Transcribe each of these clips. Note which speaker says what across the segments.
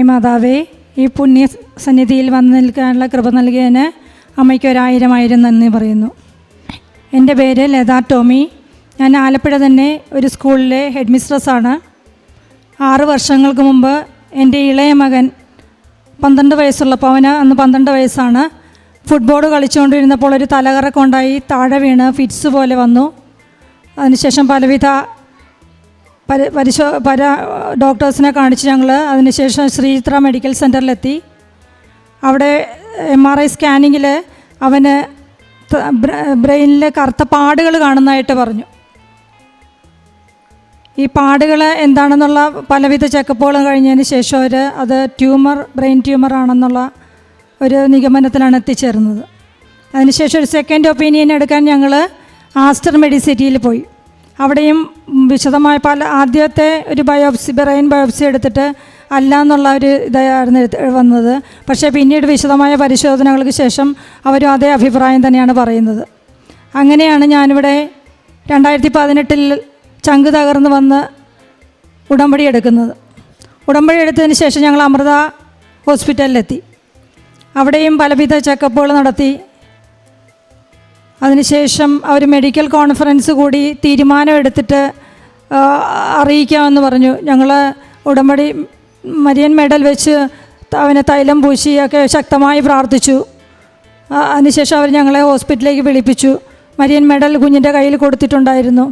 Speaker 1: മാതാവേ, ഈ പുണ്യ സന്നിധിയിൽ വന്നു നിൽക്കാനുള്ള കൃപ നൽകിയതിന് അമ്മയ്ക്ക് 1000 നന്ദി പറയുന്നു. എൻ്റെ പേര് ലതാ ടോമി. ഞാൻ ആലപ്പുഴ തന്നെ ഒരു സ്കൂളിലെ ഹെഡ് മിസ്ട്രസ്സാണ്. 6 വർഷങ്ങൾക്ക് മുമ്പ് എൻ്റെ ഇളയ മകൻ 12 വയസ്സുള്ളപ്പോൾ, അവന് അന്ന് 12 വയസ്സാണ്, ഫുട്ബോൾ കളിച്ചുകൊണ്ടിരുന്നപ്പോൾ ഒരു തലകറക്കമുണ്ടായി, താഴെ വീണ് ഫിറ്റ്സ് പോലെ വന്നു. അതിനുശേഷം പലവിധ ഡോക്ടേഴ്സിനെ കാണിച്ച് ഞങ്ങൾ അതിനുശേഷം ശ്രീചിത്ര മെഡിക്കൽ സെൻറ്ററിലെത്തി. അവിടെ MRI സ്കാനിങ്ങിൽ അവന് ബ്രെയിനിലെ കറുത്ത പാടുകൾ കാണുന്നതായിട്ട് പറഞ്ഞു. ഈ പാടുകൾ എന്താണെന്നുള്ള പലവിധ ചെക്കപ്പുകളും കഴിഞ്ഞതിന് ശേഷം അത് ബ്രെയിൻ ട്യൂമർ ആണെന്നുള്ള ഒരു നിഗമനത്തിലാണ് എത്തിച്ചേർന്നത്. അതിനുശേഷം ഒരു സെക്കൻഡ് ഒപ്പീനിയൻ എടുക്കാൻ ഞങ്ങൾ ആസ്റ്റർ മെഡിസിറ്റിയിൽ പോയി. അവിടെയും വിശദമായ ആദ്യത്തെ ഒരു ബ്രെയിൻ ബയോപ്സി എടുത്തിട്ട് അല്ല എന്നുള്ള ഒരു ഇതായിരുന്നു വന്നത്. പക്ഷേ പിന്നീട് വിശദമായ പരിശോധനകൾക്ക് ശേഷം അവരും അതേ അഭിപ്രായം തന്നെയാണ് പറയുന്നത്. അങ്ങനെയാണ് ഞാനിവിടെ 2018 ചങ്ക് തകർന്ന് വന്ന് ഉടമ്പടി എടുക്കുന്നത്. ഉടമ്പടി എടുത്തതിന് ശേഷം ഞങ്ങൾ അമൃത ഹോസ്പിറ്റലിലെത്തി. അവിടെയും പലവിധ ചെക്കപ്പുകൾ നടത്തി. അതിനുശേഷം അവർ മെഡിക്കൽ കോൺഫറൻസ് കൂടി തീരുമാനമെടുത്തിട്ട് അറിയിക്കാമെന്ന് പറഞ്ഞു. ഞങ്ങൾ ഉടമ്പടി മരിയൻ മെഡൽ വെച്ച് അവനെ തൈലം പൂശിയൊക്കെ ശക്തമായി പ്രാർത്ഥിച്ചു. അതിനുശേഷം അവർ ഞങ്ങളെ ഹോസ്പിറ്റലിലേക്ക് വിളിപ്പിച്ചു. മരിയൻ മെഡൽ കുഞ്ഞിൻ്റെ കയ്യിൽ കൊടുത്തിട്ടുണ്ടായിരുന്നു.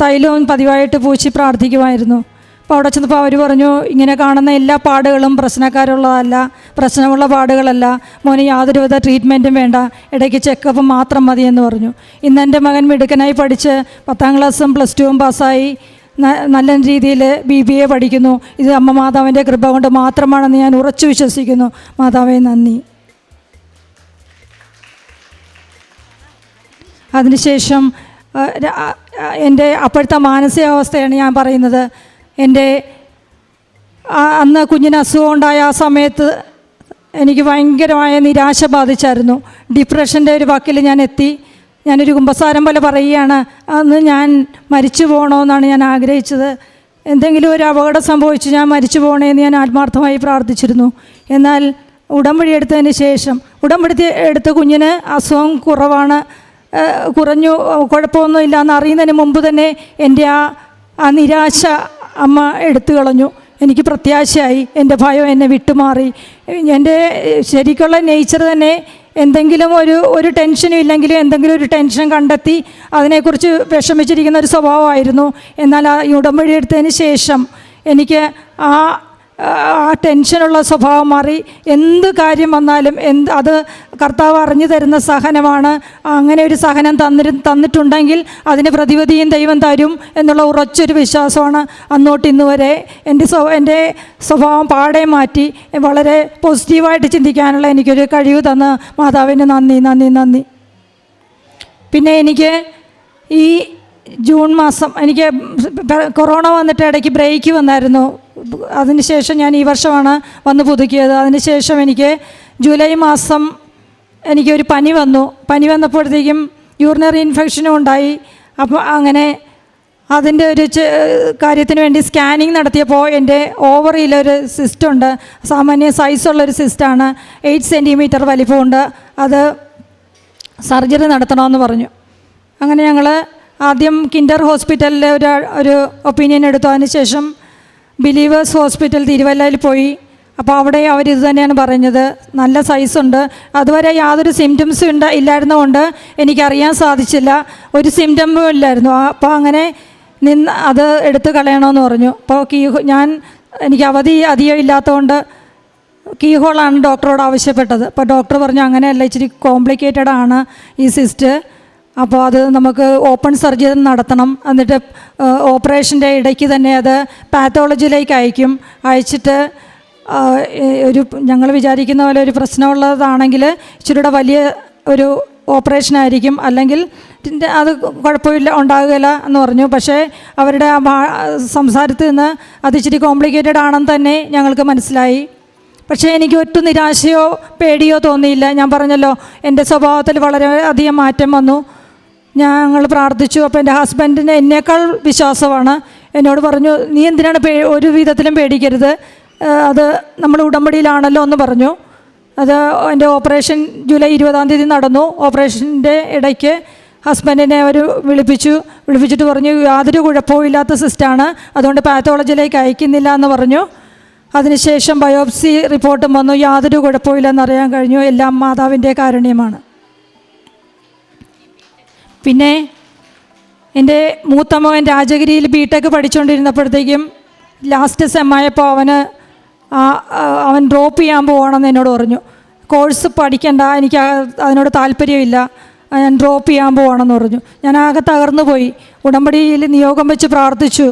Speaker 1: തൈലവും പതിവായിട്ട് പൂശി പ്രാർത്ഥിക്കുമായിരുന്നു. അപ്പോൾ അവിടെ ചെന്നപ്പോൾ അവർ പറഞ്ഞു, ഇങ്ങനെ കാണുന്ന എല്ലാ പാടുകളും പ്രശ്നമുള്ള പാടുകളല്ല, മോന് യാതൊരുവിധ ട്രീറ്റ്മെൻറ്റും വേണ്ട, ഇടയ്ക്ക് ചെക്കപ്പ് മാത്രം മതിയെന്ന് പറഞ്ഞു. ഇന്ന് എൻ്റെ മകൻ മിടുക്കനായി പഠിച്ച് 10ാം ക്ലാസ്സും +2 പാസ്സായി നല്ല രീതിയിൽ BBA പഠിക്കുന്നു. ഇത് അമ്മ മാതാവിൻ്റെ കൃപ കൊണ്ട് മാത്രമാണെന്ന് ഞാൻ ഉറച്ചു വിശ്വസിക്കുന്നു. മാതാവേ, നന്ദി. അതിനുശേഷം എൻ്റെ അപ്പോഴത്തെ മാനസികാവസ്ഥയാണ് ഞാൻ പറയുന്നത്. എൻ്റെ അന്ന് കുഞ്ഞിന് അസുഖം ഉണ്ടായ ആ സമയത്ത് എനിക്ക് ഭയങ്കരമായ നിരാശ ബാധിച്ചായിരുന്നു. ഡിപ്രഷൻ്റെ ഒരു വാക്കിൽ ഞാൻ എത്തി. ഞാനൊരു കുമ്പസാരം പോലെ പറയുകയാണ്, അന്ന് ഞാൻ മരിച്ചു പോകണമെന്നാണ് ഞാൻ ആഗ്രഹിച്ചത്. എന്തെങ്കിലും ഒരു അപകടം സംഭവിച്ച് ഞാൻ മരിച്ചു പോകണമെന്ന് ഞാൻ ആത്മാർത്ഥമായി പ്രാർത്ഥിച്ചിരുന്നു. എന്നാൽ ഉടമ്പടി എടുത്തതിന് ശേഷം, ഉടമ്പടി എടുത്ത കുഞ്ഞിന് അസുഖം കുറഞ്ഞു, കുഴപ്പമൊന്നുമില്ല എന്ന് അറിയുന്നതിന് മുമ്പ് തന്നെ എൻ്റെ ആ നിരാശ അമ്മ എടുത്തു കളഞ്ഞു. എനിക്ക് പ്രത്യാശയായി. എൻ്റെ ഭയം എന്നെ വിട്ടുമാറി. എൻ്റെ ശരിക്കുള്ള നേച്ചർ തന്നെ എന്തെങ്കിലും ഒരു ടെൻഷനും ഇല്ലെങ്കിലും എന്തെങ്കിലും ഒരു ടെൻഷൻ കണ്ടെത്തി അതിനെക്കുറിച്ച് വിഷമിച്ചിരിക്കുന്ന ഒരു സ്വഭാവമായിരുന്നു. എന്നാൽ ആ ഉടമ്പടി എടുത്തതിന് ശേഷം എനിക്ക് ആ ടെൻഷനുള്ള സ്വഭാവം മാറി. എന്ത് കാര്യം വന്നാലും അത് കർത്താവ് അറിഞ്ഞു തരുന്ന സഹനമാണ്. അങ്ങനെ ഒരു സഹനം തന്നിട്ടുണ്ടെങ്കിൽ അതിന് പ്രതിവിധിയും ദൈവം തരും എന്നുള്ള ഉറച്ചൊരു വിശ്വാസമാണ് അന്നോട്ട് ഇന്ന് വരെ. എൻ്റെ സ്വഭാവം പാടെ മാറ്റി വളരെ പോസിറ്റീവായിട്ട് ചിന്തിക്കാനുള്ള എനിക്കൊരു കഴിവ് തന്ന മാതാവിന് നന്ദി. പിന്നെ എനിക്ക് ഈ ജൂൺ മാസം എനിക്ക് കൊറോണ വന്നിട്ട് ഇടയ്ക്ക് ബ്രേക്ക് വന്നായിരുന്നു. അതിനുശേഷം ഞാൻ ഈ വർഷമാണ് വന്ന് പുതുക്കിയത്. അതിനുശേഷം എനിക്ക് ജൂലൈ മാസം എനിക്കൊരു പനി വന്നപ്പോഴത്തേക്കും യൂറിനറി ഇൻഫെക്ഷനും ഉണ്ടായി. അപ്പോൾ അങ്ങനെ അതിൻ്റെ ഒരു കാര്യത്തിന് വേണ്ടി സ്കാനിങ് നടത്തിയപ്പോൾ എൻ്റെ ഓവറിയിലൊരു സിസ്റ്റുണ്ട്. സാമാന്യ സൈസുള്ളൊരു സിസ്റ്റാണ്. 8 സെൻറ്റിമീറ്റർ വലിപ്പമുണ്ട്. അത് സർജറി നടത്തണമെന്ന് പറഞ്ഞു. അങ്ങനെ ഞങ്ങൾ ആദ്യം കിൻഡർ ഹോസ്പിറ്റലിൽ ഒരു ഒപ്പീനിയൻ എടുത്തു. അതിനുശേഷം ബിലീവേഴ്സ് ഹോസ്പിറ്റൽ തിരുവല്ലയിൽ പോയി. അപ്പോൾ അവിടെ അവരിത് തന്നെയാണ് പറഞ്ഞത്, നല്ല സൈസുണ്ട്. അതുവരെ യാതൊരു സിംറ്റംസും ഇല്ലായിരുന്നതുകൊണ്ട് എനിക്കറിയാൻ സാധിച്ചില്ല, ഒരു സിംറ്റമും ഇല്ലായിരുന്നു. അപ്പോൾ അങ്ങനെ അത് എടുത്ത് കളയണമെന്ന് പറഞ്ഞു. അപ്പോൾ എനിക്ക് അവധി അധികം ഇല്ലാത്തതുകൊണ്ട് കീഹോളാണ് ഡോക്ടറോട് ആവശ്യപ്പെട്ടത്. അപ്പോൾ ഡോക്ടർ പറഞ്ഞു, അങ്ങനെയല്ല, ഇച്ചിരി കോംപ്ലിക്കേറ്റഡ് ആണ് ഈ സിസ്റ്റ്, അപ്പോൾ അത് നമുക്ക് ഓപ്പൺ സർജറി നടത്തണം. എന്നിട്ട് ഓപ്പറേഷൻ്റെ ഇടയ്ക്ക് തന്നെ അത് പാത്തോളജിയിലേക്ക് അയച്ചിട്ട് ഞങ്ങൾ വിചാരിക്കുന്ന പോലെ ഒരു പ്രശ്നമുള്ളതാണെങ്കിൽ ഇച്ചിരിയുടെ വലിയ ഒരു ഓപ്പറേഷനായിരിക്കും, അല്ലെങ്കിൽ അത് കുഴപ്പമില്ല ഉണ്ടാകുകയില്ല എന്ന് പറഞ്ഞു. പക്ഷേ അവരുടെ സംസാരത്തിൽ നിന്ന് അത് ഇച്ചിരി കോംപ്ലിക്കേറ്റഡ് ആണെന്ന് തന്നെ ഞങ്ങൾക്ക് മനസ്സിലായി. പക്ഷേ എനിക്ക് ഒട്ടും നിരാശയോ പേടിയോ തോന്നിയില്ല. ഞാൻ പറഞ്ഞല്ലോ, എൻ്റെ സ്വഭാവത്തിൽ വളരെയധികം മാറ്റം വന്നു. ഞങ്ങൾ പ്രാർത്ഥിച്ചു. അപ്പോൾ എൻ്റെ ഹസ്ബൻഡിന് എന്നേക്കാൾ വിശ്വാസമാണ്. എന്നോട് പറഞ്ഞു, നീ എന്തിനാണ് ഒരു വിധത്തിലും പേടിക്കരുത്, അത് നമ്മൾ ഉടമ്പടിയിലാണല്ലോ എന്ന് പറഞ്ഞു. അത് എൻ്റെ ഓപ്പറേഷൻ ജൂലൈ 20-ാം തീയതി നടന്നു. ഓപ്പറേഷൻ്റെ ഇടയ്ക്ക് ഹസ്ബൻഡിനെ അവർ വിളിപ്പിച്ചിട്ട് പറഞ്ഞു യാതൊരു കുഴപ്പവും ഇല്ലാത്ത സിസ്റ്റാണ്, അതുകൊണ്ട് പാത്തോളജിയിലേക്ക് അയക്കുന്നില്ല എന്ന് പറഞ്ഞു. അതിനുശേഷം ബയോപ്സി റിപ്പോർട്ടും വന്നു, യാതൊരു കുഴപ്പമില്ലെന്നറിയാൻ കഴിഞ്ഞു. എല്ലാം മാതാവിൻ്റെ കാരുണ്യമാണ്. പിന്നെ എൻ്റെ മൂത്ത മകൻ രാജഗിരിയിൽ BTech പഠിച്ചുകൊണ്ടിരുന്നപ്പോഴത്തേക്കും ലാസ്റ്റ് സെമ്മായപ്പോൾ അവൻ ഡ്രോപ്പ് ചെയ്യാൻ പോകണമെന്ന് എന്നോട് പറഞ്ഞു. കോഴ്സ് പഠിക്കണ്ട, എനിക്ക് അതിനോട് താല്പര്യമില്ല, ഞാൻ ഡ്രോപ്പ് ചെയ്യാൻ പോകണമെന്ന് പറഞ്ഞു. ഞാൻ ആകെ തകർന്നു പോയി. ഉടമ്പടിയിൽ നിയോഗം വെച്ച് പ്രാർത്ഥിച്ചു.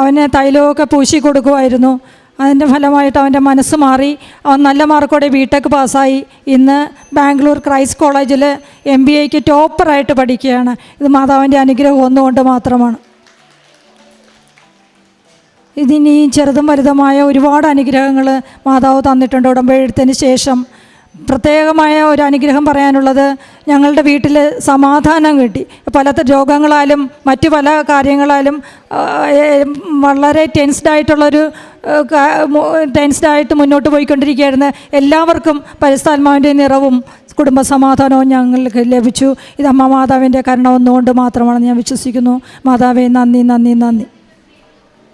Speaker 1: അവന് തൈലമൊക്കെ പൂശി കൊടുക്കുമായിരുന്നു. അതിൻ്റെ ഫലമായിട്ട് അവൻ്റെ മനസ്സ് മാറി. അവൻ നല്ല മാർക്കോടെ BTech പാസ്സായി. ഇന്ന് ബാംഗ്ലൂർ ക്രൈസ്റ്റ് കോളേജിൽ MBAക്ക് ടോപ്പറായിട്ട് പഠിക്കുകയാണ്. ഇത് മാതാവിൻ്റെ അനുഗ്രഹം ഒന്നുകൊണ്ട് മാത്രമാണ്. ഇതിനി ചെറുതും വലുതുമായ ഒരുപാട് അനുഗ്രഹങ്ങൾ മാതാവ് തന്നിട്ടുണ്ട്. ഉടമ്പടി എടുത്തതിന് ശേഷം പ്രത്യേകമായ ഒരു അനുഗ്രഹം പറയാനുള്ളത്, ഞങ്ങളുടെ വീട്ടിൽ സമാധാനം കിട്ടി. പല രോഗങ്ങളാലും മറ്റു പല കാര്യങ്ങളാലും വളരെ ടെൻസ്ഡായിട്ട് മുന്നോട്ട് പോയിക്കൊണ്ടിരിക്കുകയായിരുന്നു. എല്ലാവർക്കും പരിശുദ്ധാത്മാവിൻ്റെ നിറവും കുടുംബ സമാധാനവും ഞങ്ങൾക്ക് ലഭിച്ചു. ഇത് അമ്മ മാതാവിൻ്റെ കരുണ ഒന്നുകൊണ്ട് മാത്രമാണെന്ന് ഞാൻ വിശ്വസിക്കുന്നു. മാതാവേ, നന്ദി നന്ദി നന്ദി.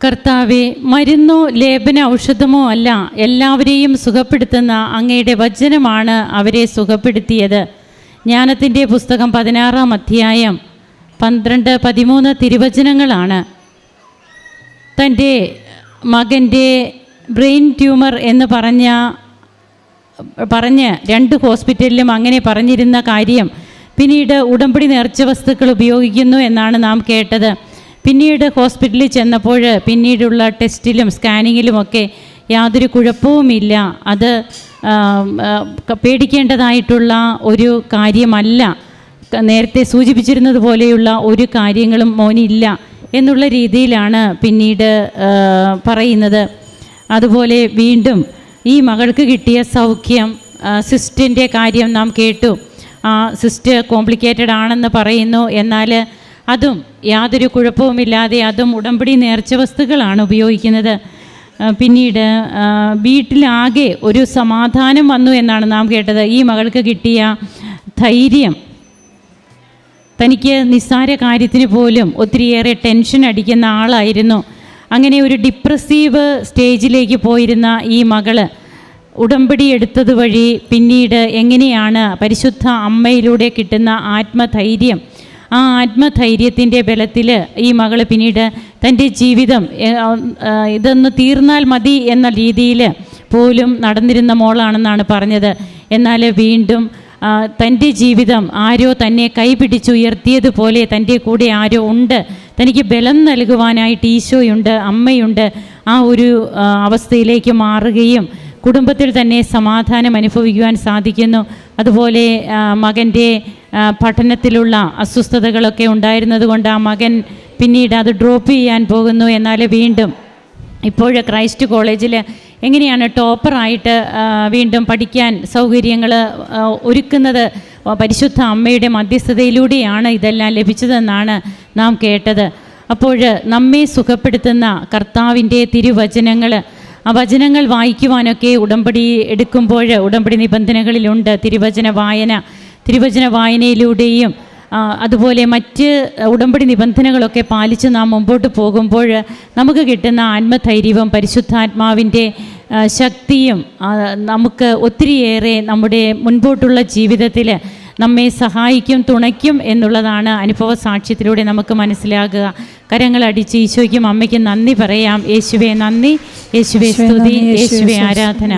Speaker 2: കർത്താവെ, മരുന്നോ ലേപന ഔഷധമോ അല്ല, എല്ലാവരെയും സുഖപ്പെടുത്തുന്ന അങ്ങയുടെ വചനമാണ് അവരെ സുഖപ്പെടുത്തിയത്. ജ്ഞാനത്തിൻ്റെ പുസ്തകം 16-ാം അധ്യായം 12-13 തിരുവചനങ്ങളാണ്. തൻ്റെ മകൻ്റെ ബ്രെയിൻ ട്യൂമർ എന്ന് പറഞ്ഞ് 2 ഹോസ്പിറ്റലിലും അങ്ങനെ പറഞ്ഞിരുന്ന കാര്യം പിന്നീട് ഉടമ്പടി നേർച്ച വസ്തുക്കൾ ഉപയോഗിക്കുന്നു എന്നാണ് നാം കേട്ടത്. പിന്നീട് ഹോസ്പിറ്റലിൽ ചെന്നപ്പോൾ പിന്നീടുള്ള ടെസ്റ്റിലും സ്കാനിങ്ങിലുമൊക്കെ യാതൊരു കുഴപ്പവുമില്ല. അത് പേടിക്കേണ്ടതായിട്ടുള്ള ഒരു കാര്യമല്ല, നേരത്തെ സൂചിപ്പിച്ചിരുന്നത് പോലെയുള്ള ഒരു കാര്യങ്ങളും മോനില്ല എന്നുള്ള രീതിയിലാണ് പിന്നീട് പറയുന്നത്. അതുപോലെ വീണ്ടും ഈ മകൾക്ക് കിട്ടിയ സൗഖ്യം, സിസ്റ്റിൻ്റെ കാര്യം നാം കേട്ടു. സിസ്റ്റ് കോംപ്ലിക്കേറ്റഡ് ആണെന്ന് പറയുന്നു. എന്നാൽ അതും യാതൊരു കുഴപ്പവുമില്ലാതെ അതും ഉടമ്പടി നേർച്ച വസ്തുക്കളാണ് ഉപയോഗിക്കുന്നത്. പിന്നീട് വീട്ടിലാകെ ഒരു സമാധാനം വന്നു എന്നാണ് നാം കേട്ടത്. ഈ മകൾക്ക് കിട്ടിയ ധൈര്യം, തനിക്ക് നിസ്സാര കാര്യത്തിന് പോലും ഒത്തിരിയേറെ ടെൻഷൻ അടിക്കുന്ന ആളായിരുന്നു. അങ്ങനെ ഒരു ഡിപ്രസീവ് സ്റ്റേജിലേക്ക് പോയിരുന്ന ഈ മകള് ഉടമ്പടി എടുത്തത് വഴി പിന്നീട് എങ്ങനെയാണ് പരിശുദ്ധ അമ്മയിലൂടെ കിട്ടുന്ന ആത്മധൈര്യം, ആ ആത്മധൈര്യത്തിൻ്റെ ബലത്തിൽ ഈ മകൾ പിന്നീട് തൻ്റെ ജീവിതം ഇതൊന്ന് തീർന്നാൽ മതി എന്ന രീതിയിൽ പോലും നടന്നിരുന്ന മോളാണെന്നാണ് പറഞ്ഞത്. എന്നാൽ വീണ്ടും തൻ്റെ ജീവിതം ആരോ തന്നെ കൈപിടിച്ചുയർത്തിയതുപോലെ തൻ്റെ കൂടെ ആരോ ഉണ്ട്, തനിക്ക് ബലം നൽകുവാനായിട്ട് ഈശോയുണ്ട്, അമ്മയുണ്ട്, ആ ഒരു അവസ്ഥയിലേക്ക് മാറുകയും കുടുംബത്തിൽ തന്നെ സമാധാനം അനുഭവിക്കുവാൻ സാധിക്കുന്നു. അതുപോലെ മകൻ്റെ പഠനത്തിലുള്ള അസ്വസ്ഥതകളൊക്കെ ഉണ്ടായിരുന്നത് കൊണ്ട് ആ മകൻ പിന്നീട് അത് ഡ്രോപ്പ് ചെയ്യാൻ പോകുന്നു. എന്നാൽ വീണ്ടും ഇപ്പോൾ ക്രൈസ്റ്റ് കോളേജിൽ എങ്ങനെയാണ് ടോപ്പറായിട്ട് വീണ്ടും പഠിക്കാൻ സൗകര്യങ്ങൾ ഒരുക്കുന്നത്, പരിശുദ്ധ അമ്മയുടെ മധ്യസ്ഥതയിലൂടെയാണ് ഇതെല്ലാം ലഭിച്ചതെന്നാണ് നാം കേട്ടത്. അപ്പോൾ നമ്മെ സുഖപ്പെടുത്തുന്ന കർത്താവിൻ്റെ തിരുവചനങ്ങൾ, ആ വചനങ്ങൾ വായിക്കുവാനൊക്കെ ഉടമ്പടി എടുക്കുമ്പോൾ ഉടമ്പടി നിബന്ധനകളിലുണ്ട് തിരുവചന വായനയിലൂടെയും അതുപോലെ മറ്റ് ഉടമ്പടി നിബന്ധനകളൊക്കെ പാലിച്ച് നാം മുമ്പോട്ട് പോകുമ്പോൾ നമുക്ക് കിട്ടുന്ന ആത്മധൈര്യവും പരിശുദ്ധാത്മാവിൻ്റെ ശക്തിയും നമുക്ക് ഒത്തിരിയേറെ നമ്മുടെ മുൻപോട്ടുള്ള ജീവിതത്തിൽ നമ്മെ സഹായിക്കും, തുണയ്ക്കും എന്നുള്ളതാണ് അനുഭവ സാക്ഷ്യത്തിലൂടെ നമുക്ക് മനസ്സിലാകുക. കരങ്ങളടിച്ച് ഈശോയ്ക്കും അമ്മയ്ക്കും നന്ദി പറയാം. യേശുവേ നന്ദി, യേശുവേ സ്തുതി, യേശുവേ ആരാധന.